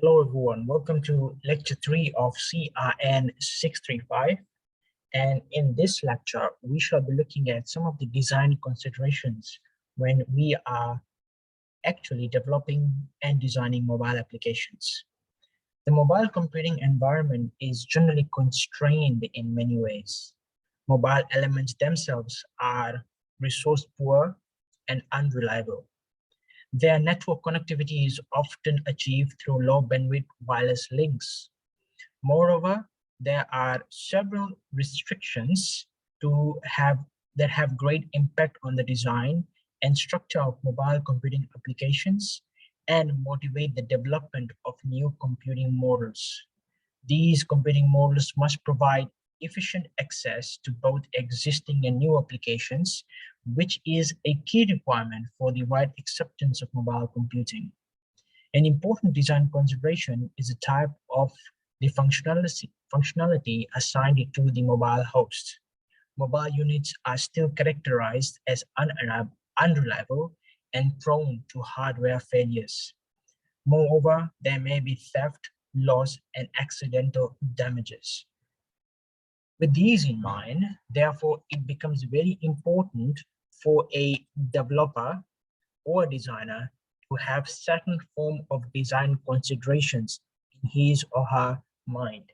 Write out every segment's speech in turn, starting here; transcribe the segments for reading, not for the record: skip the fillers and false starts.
Hello everyone, welcome to lecture 3 of CIN635, and in this lecture we shall be looking at some of the design considerations when we are actually developing and designing mobile applications. The mobile computing environment is generally constrained in many ways. Mobile elements themselves are resource poor and unreliable. Their network connectivity is often achieved through low bandwidth wireless links. Moreover, there are several restrictions that have great impact on the design and structure of mobile computing applications and motivate the development of new computing models. These computing models must provide efficient access to both existing and new applications, which is a key requirement for the wide acceptance of mobile computing. An important design consideration is the type of the functionality assigned to the mobile host. Mobile units are still characterized as unreliable and prone to hardware failures. Moreover, there may be theft, loss, and accidental damages. With these in mind, therefore, it becomes very important for a developer or a designer to have certain form of design considerations in his or her mind.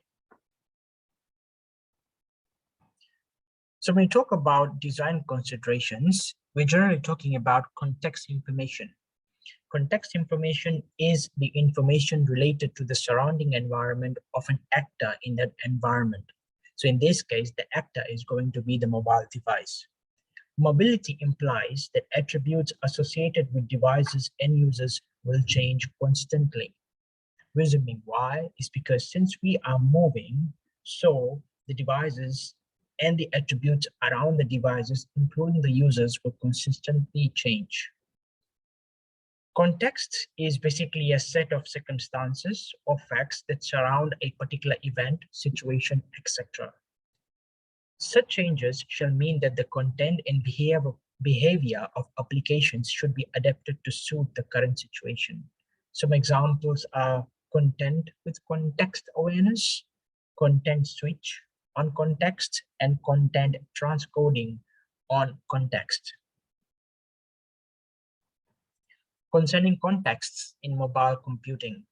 So when we talk about design considerations, we're generally talking about context information. Context information is the information related to the surrounding environment of an actor in that environment. So in this case, the actor is going to be the mobile device. Mobility implies that attributes associated with devices and users will change constantly. Reasoning why is because since we are moving, so the devices and the attributes around the devices, including the users, will consistently change. Context is basically a set of circumstances or facts that surround a particular event, situation, etc. Such changes shall mean that the content and behavior of applications should be adapted to suit the current situation. Some examples are content with context awareness, content switch on context, and content transcoding on context. Concerning contexts in mobile computing,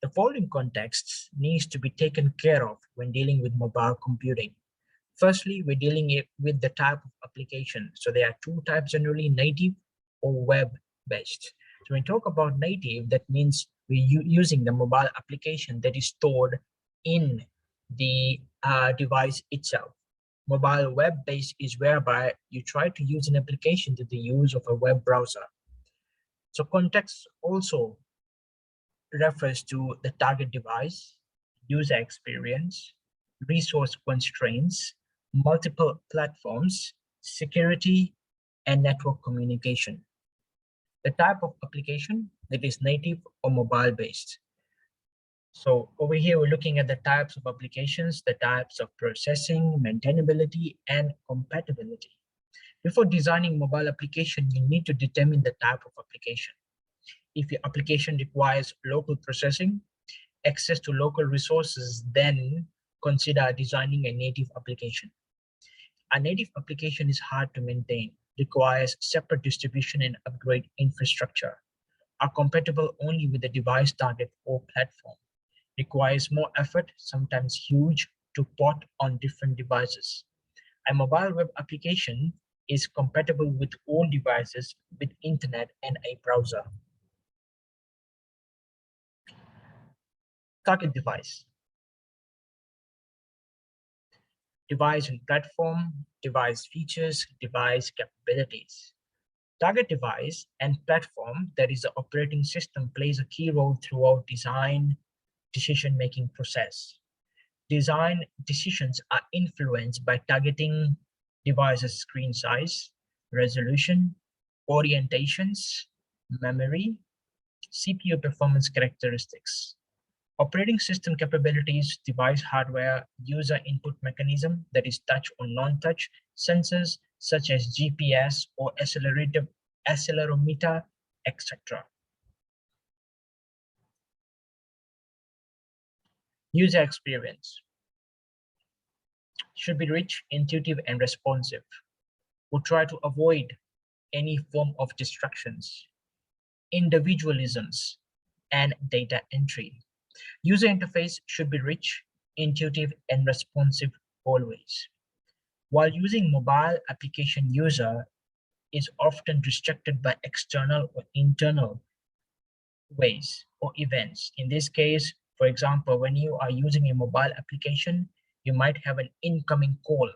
the following contexts needs to be taken care of when dealing with mobile computing. Firstly, we're dealing with the type of application. So there are two types generally, native or web-based. So when we talk about native, that means we're using the mobile application that is stored in the device itself. Mobile web-based is whereby you try to use an application to the use of a web browser. So context also refers to the target device, user experience, resource constraints, multiple platforms, security, and network communication. The type of application that is native or mobile-based. So over here, we're looking at the types of applications, the types of processing, maintainability, and compatibility. Before designing mobile application, you need to determine the type of application. If your application requires local processing, access to local resources, then consider designing a native application. A native application is hard to maintain, requires separate distribution and upgrade infrastructure, are compatible only with the device target or platform, requires more effort, sometimes huge, to port on different devices. A mobile web application is compatible with all devices with internet and a browser. Target device. Device and platform, device features, device capabilities. Target device and platform, that is the operating system, plays a key role throughout design decision-making process. Design decisions are influenced by targeting device's screen size, resolution, orientations, memory, CPU performance characteristics. Operating system capabilities, device hardware, user input mechanism, that is touch or non-touch, sensors such as GPS or accelerometer, etc. User experience should be rich, intuitive, and responsive. We try to avoid any form of distractions, individualisms, and data entry. User interface should be rich, intuitive, and responsive always. While using mobile application, user is often restricted by external or internal ways or events. In this case, for example, when you are using a mobile application, you might have an incoming call.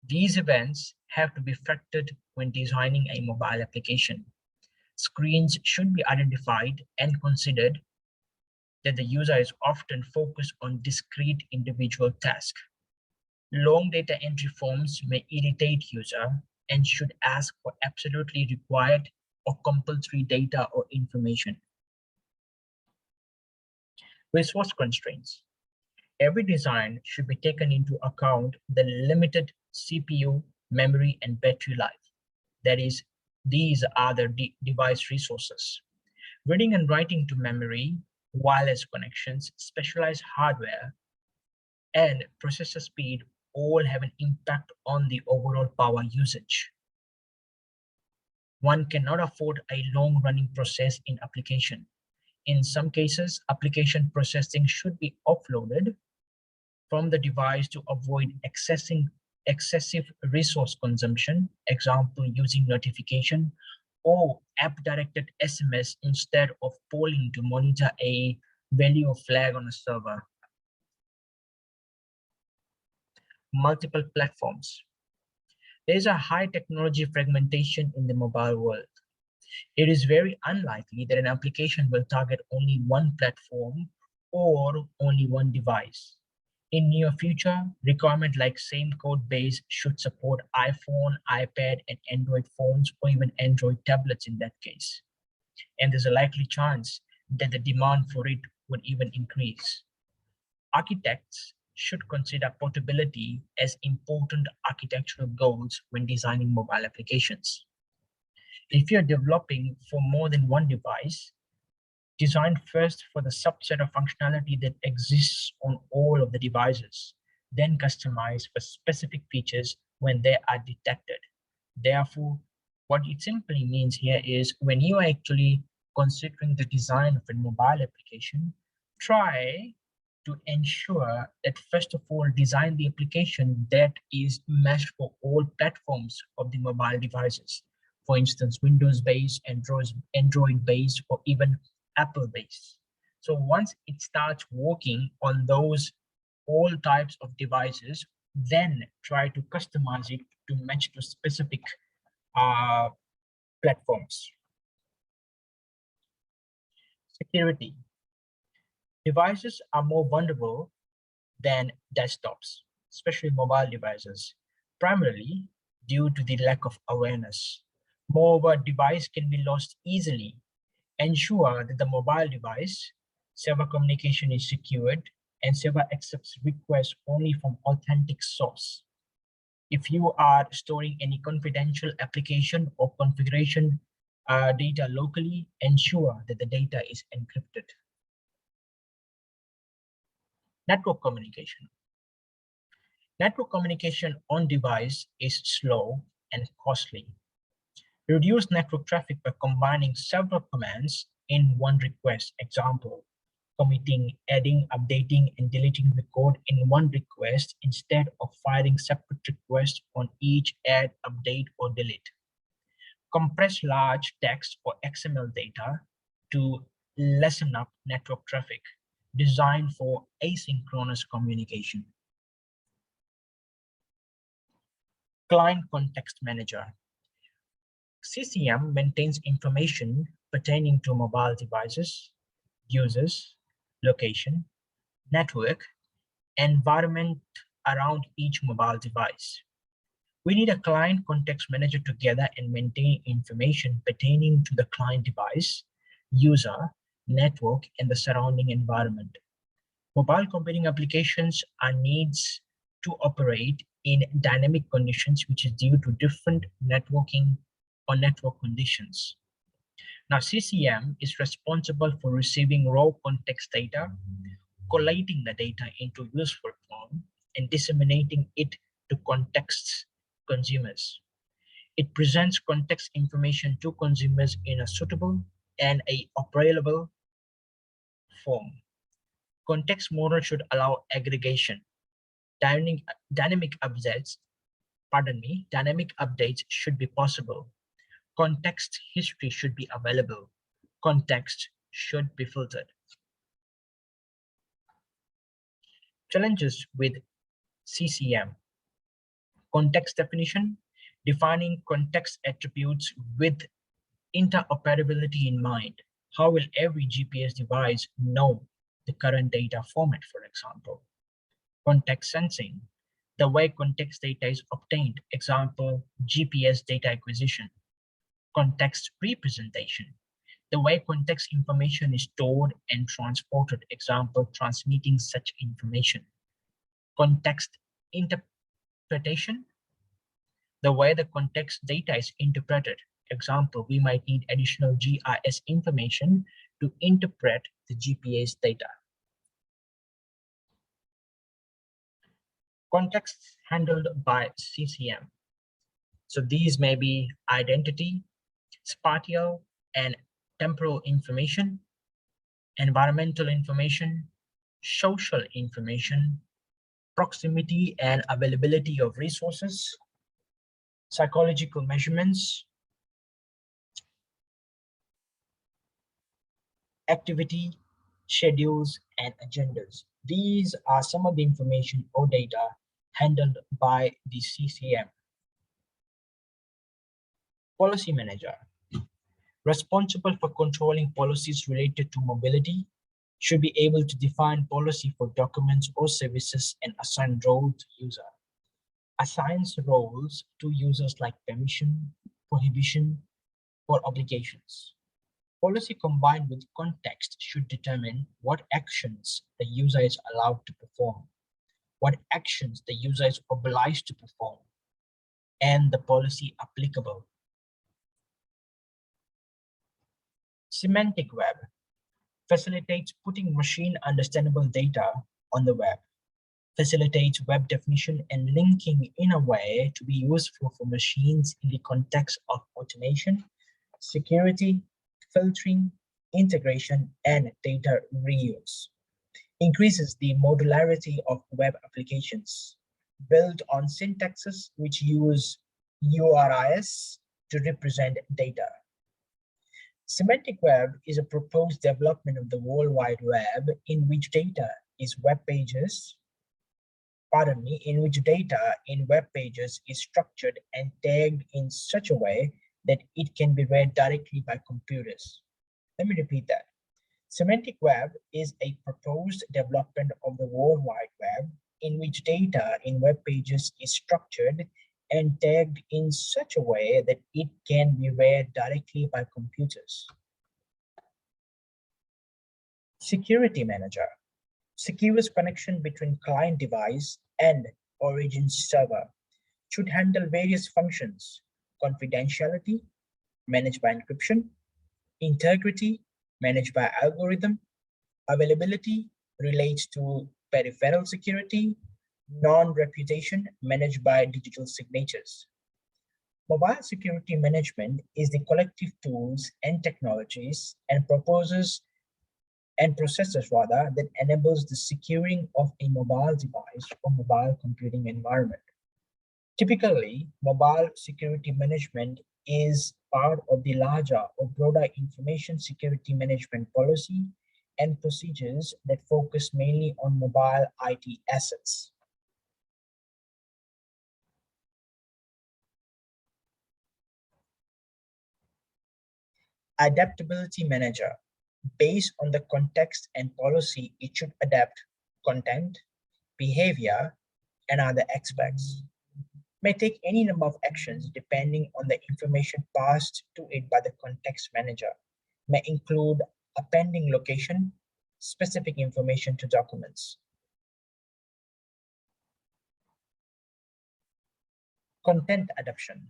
These events have to be factored when designing a mobile application. Screens should be identified and considered that the user is often focused on discrete individual tasks. Long data entry forms may irritate user and should ask for absolutely required or compulsory data or information. Resource constraints. Every design should be taken into account the limited CPU, memory, and battery life. That is, these are the device resources. Reading and writing to memory, wireless connections, specialized hardware, and processor speed all have an impact on the overall power usage. One cannot afford a long-running process in application. In some cases, application processing should be offloaded from the device to avoid excessive resource consumption, example, using notification or app-directed SMS instead of polling to monitor a value or flag on a server. Multiple platforms. There is a high technology fragmentation in the mobile world. It is very unlikely that an application will target only one platform or only one device. In near future, requirements like same code base should support iPhone, iPad, and Android phones, or even Android tablets in that case. And there's a likely chance that the demand for it would even increase. Architects should consider portability as important architectural goals when designing mobile applications. If you're developing for more than one device, design first for the subset of functionality that exists on all of the devices, then customize for specific features when they are detected. Therefore, what it simply means here is when you are actually considering the design of a mobile application, try to ensure that first of all, design the application that is meshed for all platforms of the mobile devices. For instance, Windows-based, Android-based, or even Apple-based. So once it starts working on those all types of devices, then try to customize it to match to specific platforms. Security. Devices are more vulnerable than desktops, especially mobile devices, primarily due to the lack of awareness. Moreover, device can be lost easily. Ensure that the mobile device server communication is secured and server accepts requests only from authentic source. If you are storing any confidential application or configuration data locally, ensure that the data is encrypted. Network communication. Network communication on device is slow and costly. Reduce network traffic by combining several commands in one request. Example, committing, adding, updating, and deleting the code in one request instead of firing separate requests on each add, update, or delete. Compress large text or XML data to lessen up network traffic, designed for asynchronous communication. Client Context Manager. CCM maintains information pertaining to mobile devices, users, location, network, environment around each mobile device. We need a client context manager to gather and maintain information pertaining to the client device, user, network, and the surrounding environment. Mobile computing applications are needs to operate in dynamic conditions, which is due to different networking or network conditions. Now, CCM is responsible for receiving raw context data, collating the data into useful form and disseminating it to context consumers. It presents context information to consumers in a suitable and a operable form. Context model should allow aggregation. Dynamic updates, dynamic updates should be possible. Context history should be available. Context should be filtered. Challenges with CCM. Context definition, defining context attributes with interoperability in mind. How will every GPS device know the current data format, for example? Context sensing, the way context data is obtained, example, GPS data acquisition. Context representation, the way context information is stored and transported, example, transmitting such information. Context interpretation, the way the context data is interpreted. Example, we might need additional GIS information to interpret the GPS data. Contexts handled by CCM. So these may be identity, spatial and temporal information, environmental information, social information, proximity and availability of resources, psychological measurements, activity, schedules, and agendas. These are some of the information or data handled by the CCM. Policy manager, responsible for controlling policies related to mobility, should be able to define policy for documents or services and assign roles to user. Assigns roles to users like permission, prohibition, or obligations. Policy combined with context should determine what actions the user is allowed to perform, what actions the user is obliged to perform, and the policy applicable. Semantic web facilitates putting machine understandable data on the web, facilitates web definition and linking in a way to be useful for machines in the context of automation, security, filtering, integration, and data reuse. Increases the modularity of web applications, built on syntaxes which use URIs to represent data. Semantic web is a proposed development of the World Wide Web in which data in web pages is structured and tagged in such a way that it can be read directly by computers. Let me repeat that. Semantic web is a proposed development of the World Wide Web in which data in web pages is structured and tagged in such a way that it can be read directly by computers. Security manager secures connection between client device and origin server, should handle various functions: confidentiality, managed by encryption; integrity, managed by algorithm; availability relates to peripheral security; non-reputation, managed by digital signatures. Mobile security management is the collective tools and technologies and processes that enables the securing of a mobile device or mobile computing environment. Typically, mobile security management is part of the larger or broader information security management policy and procedures that focus mainly on mobile IT assets. Adaptability manager. Based on the context and policy, it should adapt content, behavior, and other aspects. May take any number of actions depending on the information passed to it by the context manager. May include appending location, specific information to documents. Content adaptation.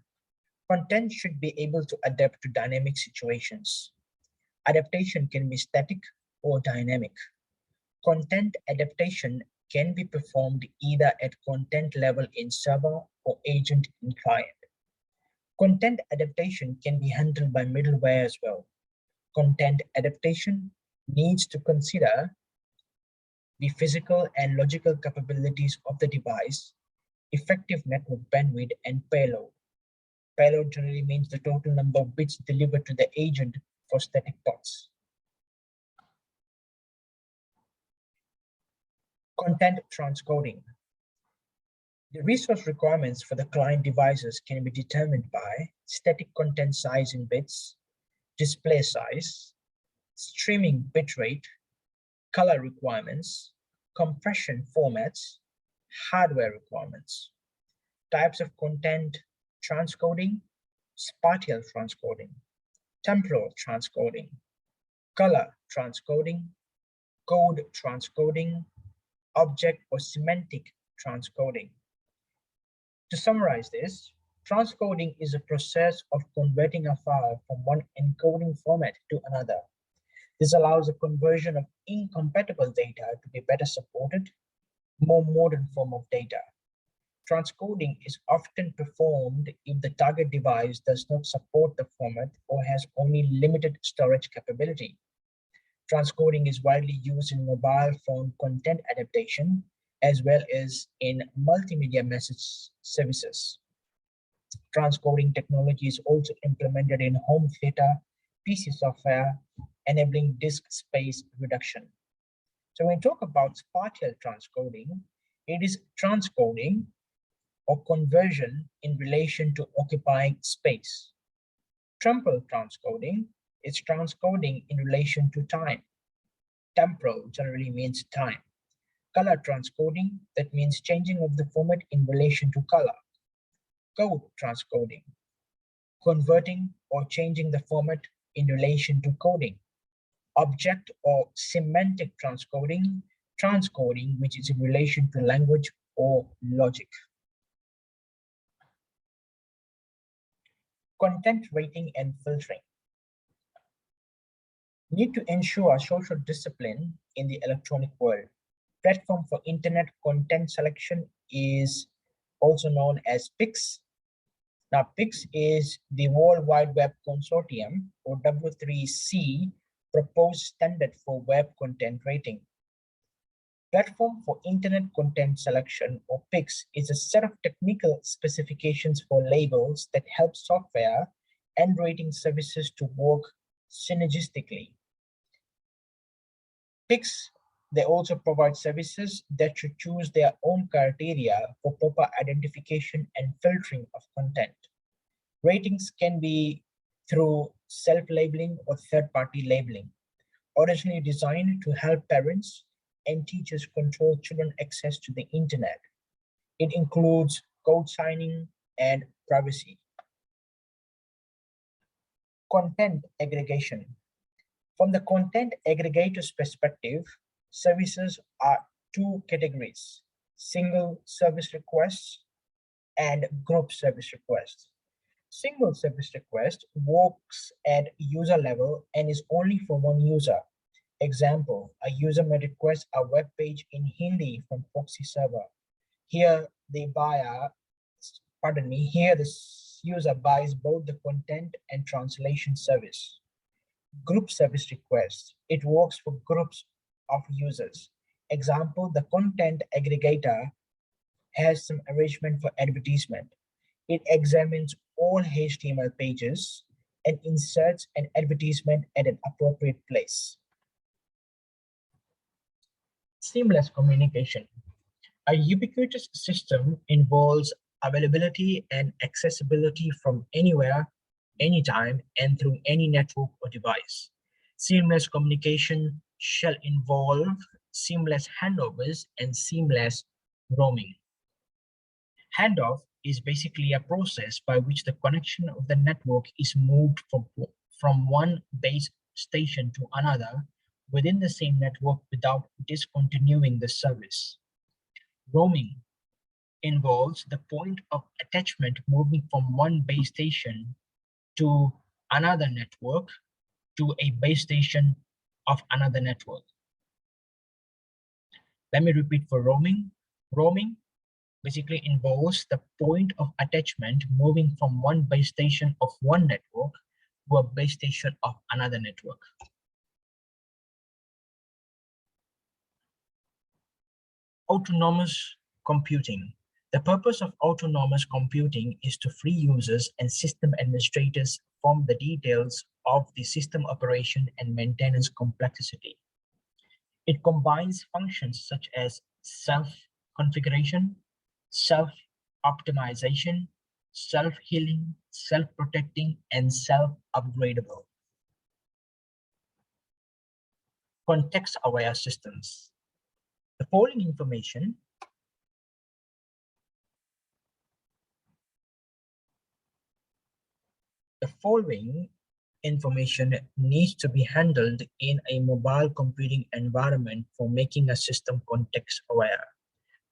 Content should be able to adapt to dynamic situations. Adaptation can be static or dynamic. Content adaptation can be performed either at content level in server or agent in client. Content adaptation can be handled by middleware as well. Content adaptation needs to consider the physical and logical capabilities of the device, effective network bandwidth, and payload. Payload generally means the total number of bits delivered to the agent for static parts. Content transcoding. The resource requirements for the client devices can be determined by static content size in bits, display size, streaming bitrate, color requirements, compression formats, hardware requirements. Types of content transcoding: spatial transcoding, temporal transcoding, color transcoding, code transcoding, object or semantic transcoding. To summarize this, transcoding is a process of converting a file from one encoding format to another. This allows the conversion of incompatible data to be better supported, more modern form of data. Transcoding is often performed if the target device does not support the format or has only limited storage capability. Transcoding is widely used in mobile phone content adaptation as well as in multimedia message services. Transcoding technology is also implemented in home theater, PC software, enabling disk space reduction. So when we talk about spatial transcoding, it is transcoding or conversion in relation to occupying space. Temporal transcoding is transcoding in relation to time. Temporal generally means time. Color transcoding, that means changing of the format in relation to color. Code transcoding, converting or changing the format in relation to coding. Object or semantic transcoding, transcoding which is in relation to language or logic. Content rating and filtering. Need to ensure social discipline in the electronic world. Platform for internet content selection is also known as PIX. Now, PIX is the World Wide Web Consortium, or W3C, proposed standard for web content rating. Platform for Internet Content Selection, or PIX, is a set of technical specifications for labels that help software and rating services to work synergistically. PIX, they also provide services that should choose their own criteria for proper identification and filtering of content. Ratings can be through self-labeling or third-party labeling. Originally designed to help parents and teachers control children's access to the internet. It includes code signing and privacy. Content aggregation. From the content aggregator's perspective, services are two categories: single service requests and group service requests. Single service request works at user level and is only for one user. Example, a user may request a web page in Hindi from proxy server. Here the user buys both the content and translation service. Group service requests, it works for groups of users. Example, the content aggregator has some arrangement for advertisement. It examines all HTML pages and inserts an advertisement at an appropriate place. Seamless communication. A ubiquitous system involves availability and accessibility from anywhere, anytime, and through any network or device. Seamless communication shall involve seamless handovers and seamless roaming. Handoff is basically a process by which the connection of the network is moved from one base station to another within the same network without discontinuing the service. Roaming involves the point of attachment moving from one base station to another network to a base station of another network. Let me repeat for roaming. Roaming basically involves the point of attachment moving from one base station of one network to a base station of another network. Autonomous computing. The purpose of autonomous computing is to free users and system administrators from the details of the system operation and maintenance complexity. It combines functions such as self-configuration, self-optimization, self-healing, self-protecting, and self-upgradable. Context-aware systems. The following information needs to be handled in a mobile computing environment for making a system context-aware.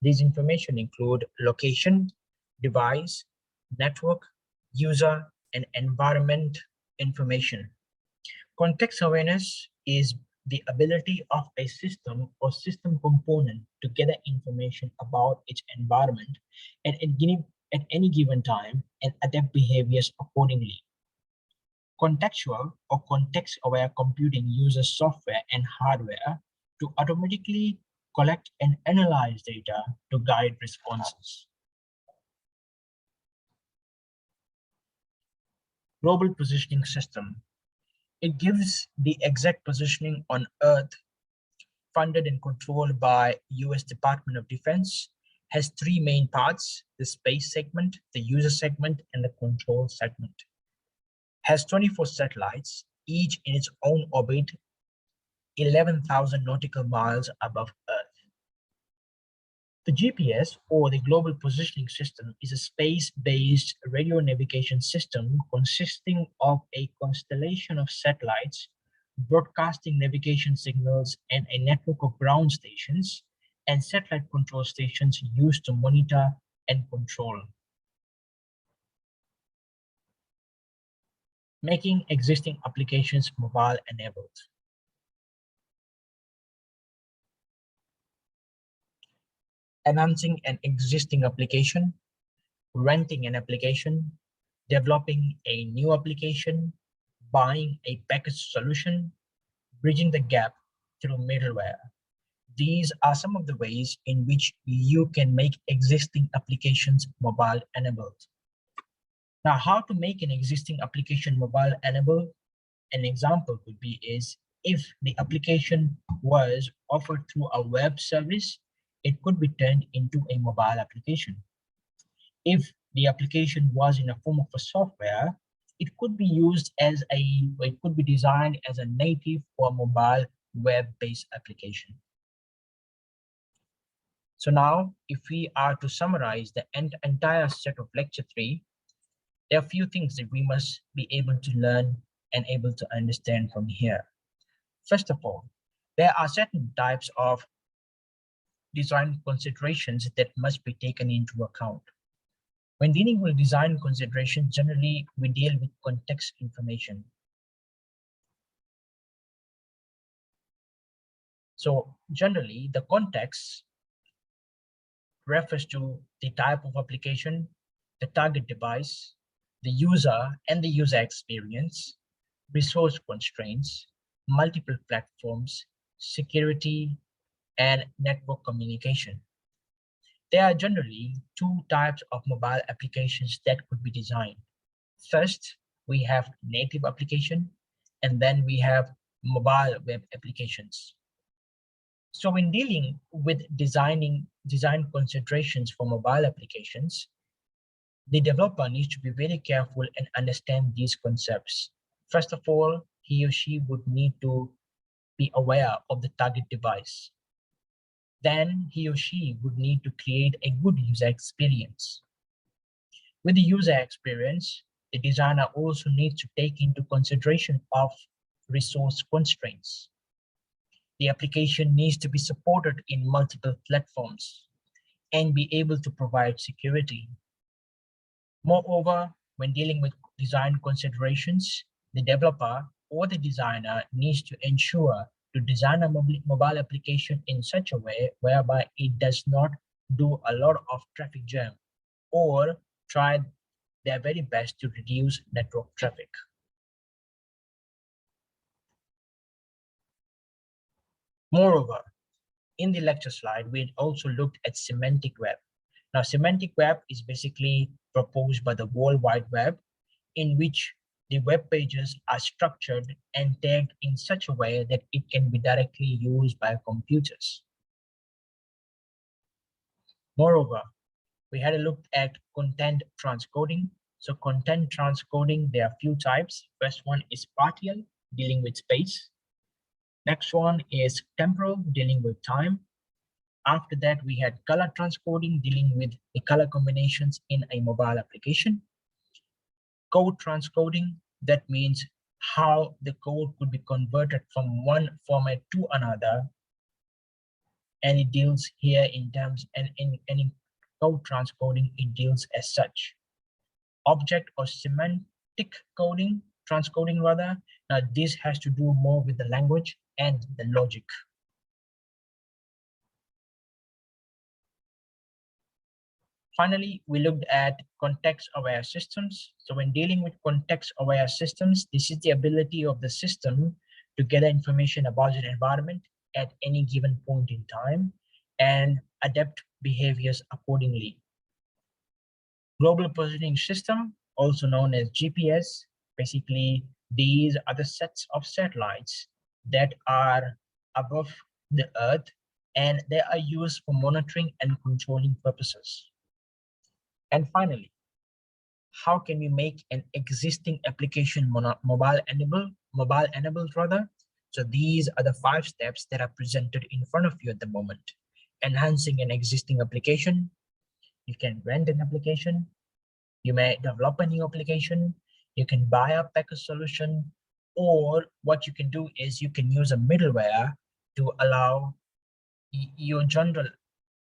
These information include location, device, network, user, and environment information. Context awareness is the ability of a system or system component to gather information about its environment at any given time and adapt behaviors accordingly. Contextual or context-aware computing uses software and hardware to automatically collect and analyze data to guide responses. Global Positioning System. It gives the exact positioning on Earth, funded and controlled by US Department of Defense, has three main parts: the space segment, the user segment, and the control segment. Has 24 satellites, each in its own orbit, 11,000 nautical miles above Earth. The GPS, or the Global Positioning System, is a space-based radio navigation system consisting of a constellation of satellites broadcasting navigation signals and a network of ground stations and satellite control stations used to monitor and control. Making existing applications mobile-enabled. Enhancing an existing application, renting an application, developing a new application, buying a packaged solution, bridging the gap through middleware. These are some of the ways in which you can make existing applications mobile-enabled. Now, how to make an existing application mobile-enabled? An example could be if the application was offered through a web service, it could be turned into a mobile application. If the application was in a form of a software, it could be designed as a native or mobile web-based application. So now, if we are to summarize the entire set of lecture 3, there are a few things that we must be able to learn and able to understand from here. First of all, there are certain types of design considerations that must be taken into account. When dealing with design considerations, generally we deal with context information. So generally the context refers to the type of application, the target device, the user and the user experience, resource constraints, multiple platforms, security, and network communication. There are generally two types of mobile applications that could be designed. First, we have native application, and then we have mobile web applications. So when dealing with design considerations for mobile applications, the developer needs to be very careful and understand these concepts. First of all, he or she would need to be aware of the target device. Then he or she would need to create a good user experience. With the user experience, the designer also needs to take into consideration of resource constraints. The application needs to be supported in multiple platforms and be able to provide security. Moreover, when dealing with design considerations, the developer or the designer needs to ensure to design a mobile application in such a way whereby it does not do a lot of traffic jam or try their very best to reduce network traffic. Moreover, in the lecture slide, we also looked at semantic web. Now, semantic web is basically proposed by the World Wide Web, in which the web pages are structured and tagged in such a way that it can be directly used by computers. Moreover, we had a look at content transcoding. So content transcoding, there are a few types. First one is spatial, dealing with space. Next one is temporal, dealing with time. After that, we had color transcoding, dealing with the color combinations in a mobile application. Code transcoding, that means how the code could be converted from one format to another. And it deals here in terms, and in code transcoding, it deals as such. Object or semantic coding, transcoding rather. Now this has to do more with the language and the logic. Finally, we looked at context-aware systems. So when dealing with context-aware systems, this is the ability of the system to gather information about an environment at any given point in time and adapt behaviors accordingly. Global positioning system, also known as GPS, basically these are the sets of satellites that are above the Earth, and they are used for monitoring and controlling purposes. And finally, how can we make an existing application mobile enabled rather? So these are the 5 steps that are presented in front of you at the moment. Enhancing an existing application. You can rent an application. You may develop a new application. You can buy a package solution, or what you can do is you can use a middleware to allow your general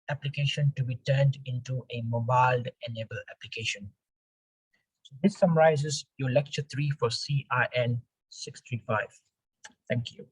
application to be turned into a mobile enabled application. So this summarizes your lecture 3 for CIN635. Thank you.